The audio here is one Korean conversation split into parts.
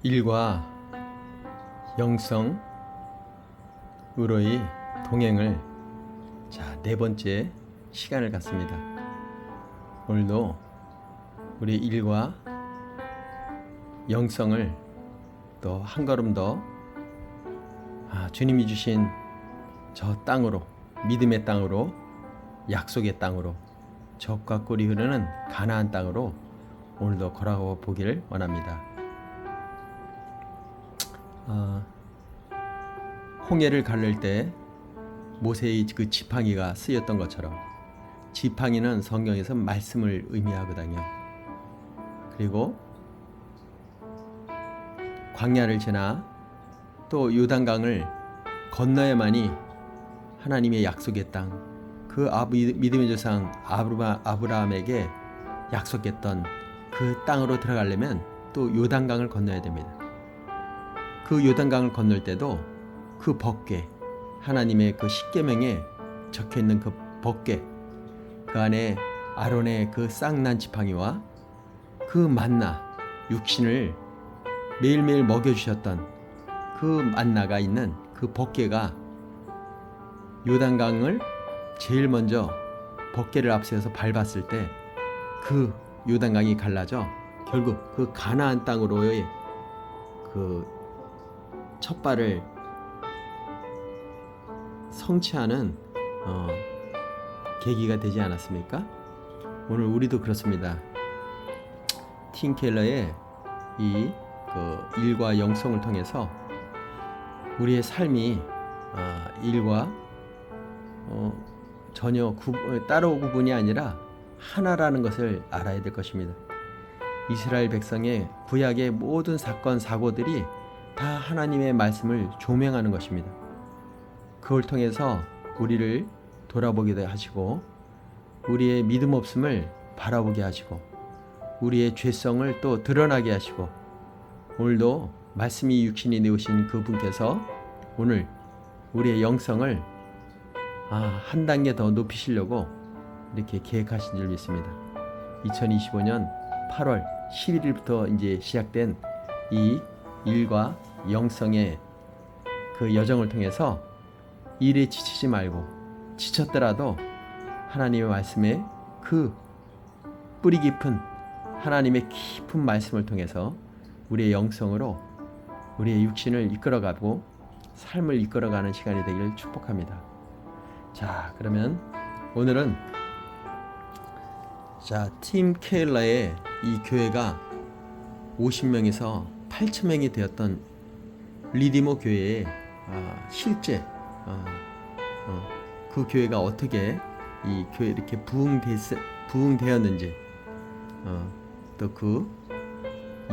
일과 영성으로의 동행을 네 번째 시간을 갖습니다. 오늘도 우리 일과 영성을 또 한 걸음 더 주님이 주신 저 땅으로, 믿음의 땅으로, 약속의 땅으로, 젖과 꿀이 흐르는 가나안 땅으로 오늘도 걸어가 보기를 원합니다. 홍해를 가를 때 모세의 그 지팡이가 쓰였던 것처럼 지팡이는 성경에서 말씀을 의미하거든요. 그리고 광야를 지나 또 요단강을 건너야만이 하나님의 약속의 땅, 그 믿음의 조상 아브라함에게 약속했던 그 땅으로 들어가려면 또 요단강을 건너야 됩니다. 그 요단강을 건널 때도 그 법궤, 하나님의 그 십계명에 적혀있는 그 법궤, 그 안에 아론의 그 쌍난 지팡이와 그 만나, 육신을 매일매일 먹여주셨던 그 만나가 있는 그 법궤가 요단강을 제일 먼저 법궤를 앞세워서 밟았을 때 그 요단강이 갈라져 결국 그 가나안 땅으로의 그 첫 발을 성취하는 계기가 되지 않았습니까? 오늘 우리도 그렇습니다. 팀 켈러의 이 일과 영성을 통해서 우리의 삶이 일과 전혀 따로 구분이 아니라 하나라는 것을 알아야 될 것입니다. 이스라엘 백성의 구약의 모든 사건 사고들이 다 하나님의 말씀을 조명하는 것입니다. 그걸 통해서 우리를 돌아보게 하시고 우리의 믿음 없음을 바라보게 하시고 우리의 죄성을 또 드러나게 하시고 오늘도 말씀이 육신이 되오신 그분께서 오늘 우리의 영성을 한 단계 더 높이시려고 이렇게 계획하신 줄 믿습니다. 2025년 8월 11일부터 이제 시작된 이 일과 영성의 그 여정을 통해서 일에 지치지 말고 지쳤더라도 하나님의 말씀에 그 뿌리 깊은 하나님의 깊은 말씀을 통해서 우리의 영성으로 우리의 육신을 이끌어가고 삶을 이끌어가는 시간이 되기를 축복합니다. 자, 그러면 오늘은 팀 케일러의 이 교회가 50명에서 8,000명이 되었던 리디모 교회의 실제 그 교회가 어떻게 이 교회 이렇게 부흥되었는지 또 그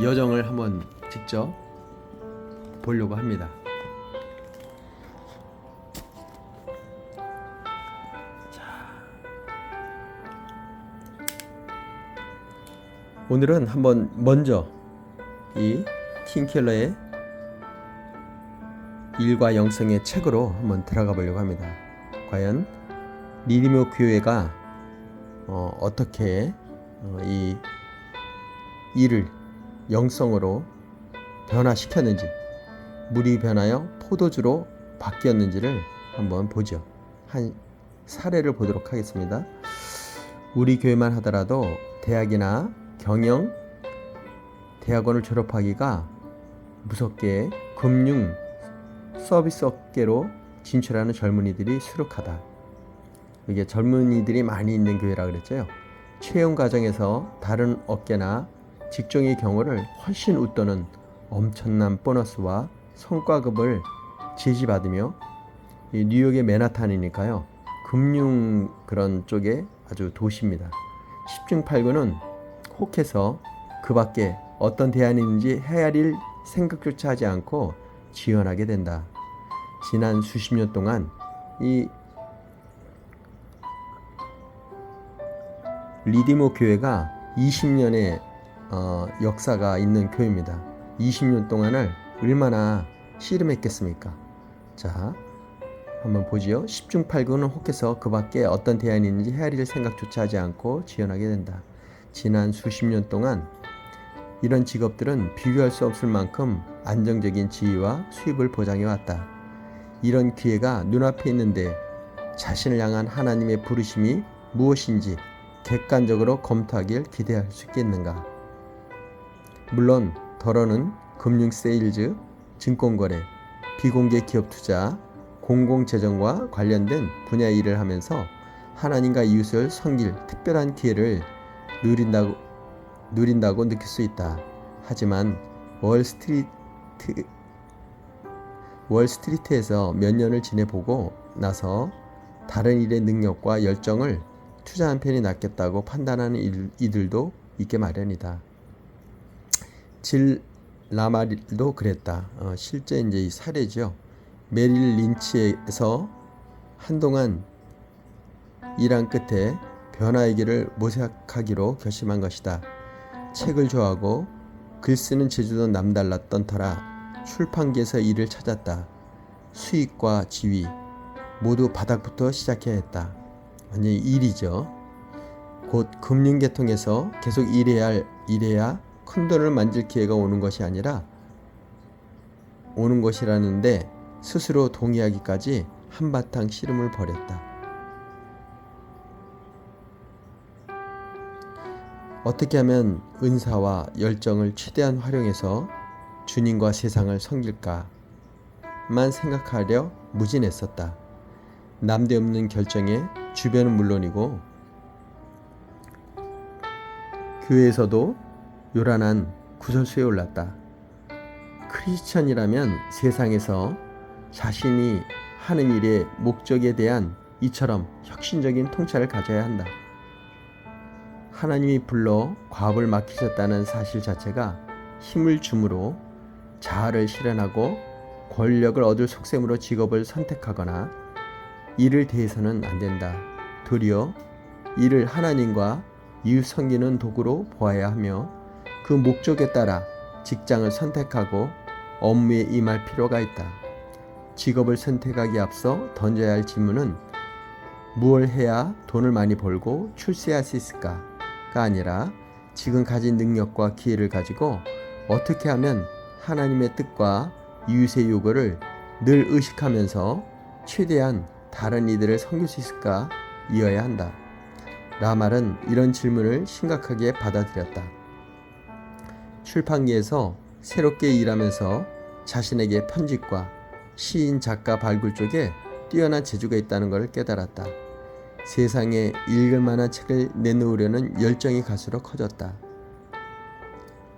여정을 한번 직접 보려고 합니다. 오늘은 한번 먼저 이 팀 켈러의 일과 영성의 책으로 한번 들어가 보려고 합니다. 과연 리디모 교회가 어떻게 이 일을 영성으로 변화시켰는지, 물이 변하여 포도주로 바뀌었는지를 한번 보죠. 한 사례를 보도록 하겠습니다. 우리 교회만 하더라도 대학이나 경영, 대학원을 졸업하기가 무섭게 금융, 서비스 업계로 진출하는 젊은이들이 수록하다. 이게 젊은이들이 많이 있는 교회라 그랬죠. 채용 과정에서 다른 업계나 직종의 경우를 훨씬 웃도는 엄청난 보너스와 성과급을 제지받으며 뉴욕의 맨하탄이니까요. 금융 그런 쪽에 아주 도시입니다. 10중 8구는 혹해서 그 밖에 어떤 대안이 있는지 헤아릴 생각조차 하지 않고 지원하게 된다. 지난 수십 년 동안 이 리디모 교회가 20년의 역사가 있는 교회입니다. 20년 동안을 얼마나 씨름했겠습니까? 자, 한번 보지요. 10중 8구는 혹해서 그 밖에 어떤 대안이 있는지 헤아릴 생각조차 하지 않고 지원하게 된다. 지난 수십 년 동안 이런 직업들은 비교할 수 없을 만큼 안정적인 지위와 수입을 보장해 왔다. 이런 기회가 눈앞에 있는데 자신을 향한 하나님의 부르심이 무엇인지 객관적으로 검토하길 기대할 수 있겠는가? 물론 더러는 금융 세일즈, 증권거래, 비공개 기업 투자, 공공재정과 관련된 분야의 일을 하면서 하나님과 이웃을 섬길 특별한 기회를 누린다고 느낄 수 있다. 하지만 월스트리트에서 몇 년을 지내보고 나서 다른 일의 능력과 열정을 투자한 편이 낫겠다고 판단하는 이들도 있게 마련이다. 질 라마릴도 그랬다. 실제 이제 이 사례죠. 메릴 린치에서 한동안 일한 끝에 변화의 길을 모색하기로 결심한 것이다. 책을 좋아하고 글 쓰는 재주도 남달랐던 터라 출판계에서 일을 찾았다. 수익과 지위 모두 바닥부터 시작해야 했다. 완전히 일이죠. 곧 금융계통에서 계속 일해야 큰 돈을 만질 기회가 오는 것이라는데 스스로 동의하기까지 한바탕 씨름을 벌였다. 어떻게 하면 은사와 열정을 최대한 활용해서 주님과 세상을 섬길까만 생각하려 무진했었다. 남대없는 결정에 주변은 물론이고 교회에서도 요란한 구설수에 올랐다. 크리스천이라면 세상에서 자신이 하는 일의 목적에 대한 이처럼 혁신적인 통찰을 가져야 한다. 하나님이 불러 과업을 맡기셨다는 사실 자체가 힘을 주므로 자아를 실현하고 권력을 얻을 속셈으로 직업을 선택하거나 이를 대해서는 안 된다. 도리어 이를 하나님과 이웃 섬기는 도구로 보아야 하며 그 목적에 따라 직장을 선택하고 업무에 임할 필요가 있다. 직업을 선택하기에 앞서 던져야 할 질문은 무엇을 해야 돈을 많이 벌고 출세할 수 있을까가 아니라 지금 가진 능력과 기회를 가지고 어떻게 하면 하나님의 뜻과 이웃의 요구를 늘 의식하면서 최대한 다른 이들을 섬길 수 있을까 이어야 한다. 라말은 이런 질문을 심각하게 받아들였다. 출판계에서 새롭게 일하면서 자신에게 편집과 시인, 작가 발굴 쪽에 뛰어난 재주가 있다는 것을 깨달았다. 세상에 읽을 만한 책을 내놓으려는 열정이 갈수록 커졌다.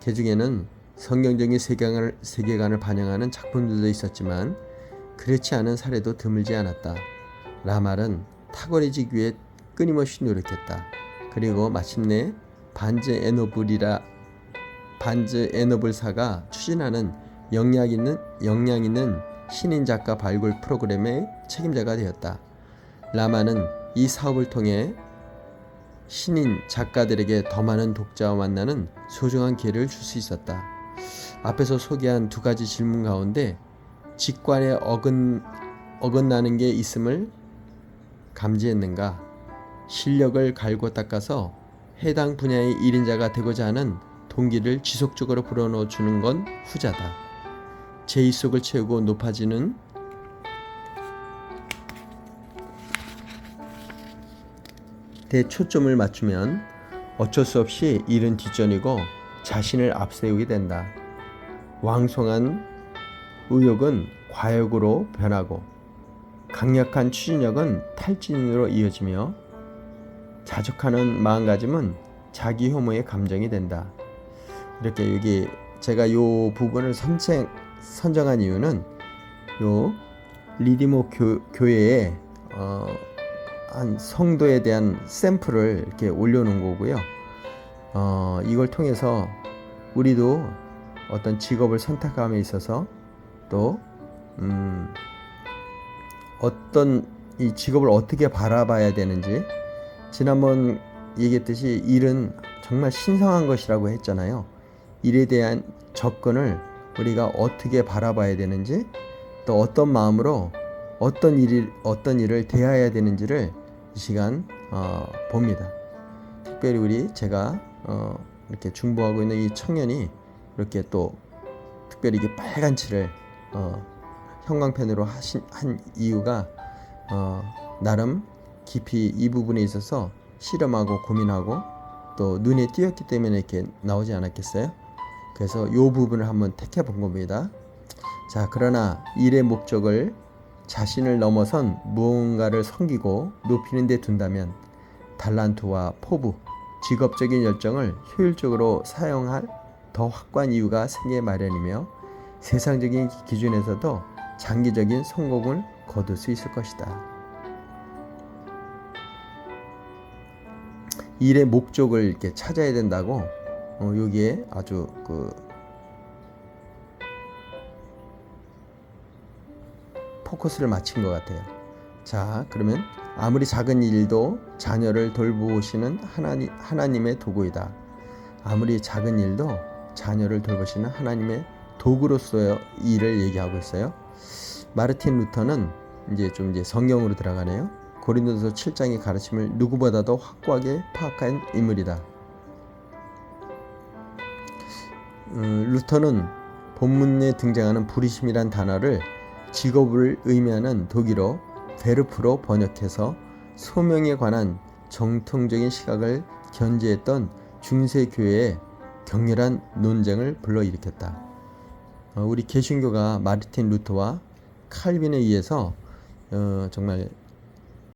그 중에는 성경적인 세계관을 반영하는 작품들도 있었지만 그렇지 않은 사례도 드물지 않았다. 라말은 탁월해지기 위해 끊임없이 노력했다. 그리고 마침내 반즈 에너블사가 추진하는 역량 있는 신인 작가 발굴 프로그램의 책임자가 되었다. 라마는 이 사업을 통해 신인 작가들에게 더 많은 독자와 만나는 소중한 기회를 줄 수 있었다. 앞에서 소개한 두 가지 질문 가운데 직관에 어긋나는 게 있음을 감지했는가? 실력을 갈고 닦아서 해당 분야의 1인자가 되고자 하는 동기를 지속적으로 불어넣어 주는 건 후자다. 제 입속을 채우고 높아지는 데 초점을 맞추면 어쩔 수 없이 일은 뒷전이고 자신을 앞세우게 된다. 왕성한 의욕은 과욕으로 변하고 강력한 추진력은 탈진으로 이어지며 자족하는 마음가짐은 자기 혐오의 감정이 된다. 이렇게 여기 제가 요 부분을 선정한 이유는 요 리디모 교회에 한 성도에 대한 샘플을 이렇게 올려놓은 거고요. 이걸 통해서 우리도 어떤 직업을 선택함에 있어서 또 어떤 이 직업을 어떻게 바라봐야 되는지, 지난번 얘기했듯이 일은 정말 신성한 것이라고 했잖아요. 일에 대한 접근을 우리가 어떻게 바라봐야 되는지, 또 어떤 마음으로 어떤 일을 대해야 되는지를 이 시간 봅니다. 특별히 제가 이렇게 중보하고 있는 이 청년이 이렇게 또 특별히 이게 빨간 칠을 형광펜으로 한 이유가 나름 깊이 이 부분에 있어서 실험하고 고민하고 또 눈에 띄었기 때문에 이렇게 나오지 않았겠어요? 그래서 이 부분을 한번 택해 본 겁니다. 자, 그러나 일의 목적을 자신을 넘어선 무언가를 섬기고 높이는 데 둔다면 달란트와 포부, 직업적인 열정을 효율적으로 사용할 더 확고한 이유가 생기기 마련이며 세상적인 기준에서도 장기적인 성공을 거둘 수 있을 것이다. 일의 목적을 이렇게 찾아야 된다고 여기에 아주 포커스를 맞춘 것 같아요. 자, 그러면 아무리 작은 일도 자녀를 돌보시는 하나님의 도구이다. 아무리 작은 일도 자녀를 돌보시는 하나님의 도구로서의 일을 얘기하고 있어요. 마르틴 루터는 이제 성경으로 들어가네요. 고린도서 7장의 가르침을 누구보다도 확고하게 파악한 인물이다. 루터는 본문에 등장하는 부르심이란 단어를 직업을 의미하는 독일어 베르프로 번역해서 소명에 관한 정통적인 시각을 견지했던 중세 교회의 격렬한 논쟁을 불러일으켰다. 우리 개신교가 마르틴 루터와 칼빈에 의해서 정말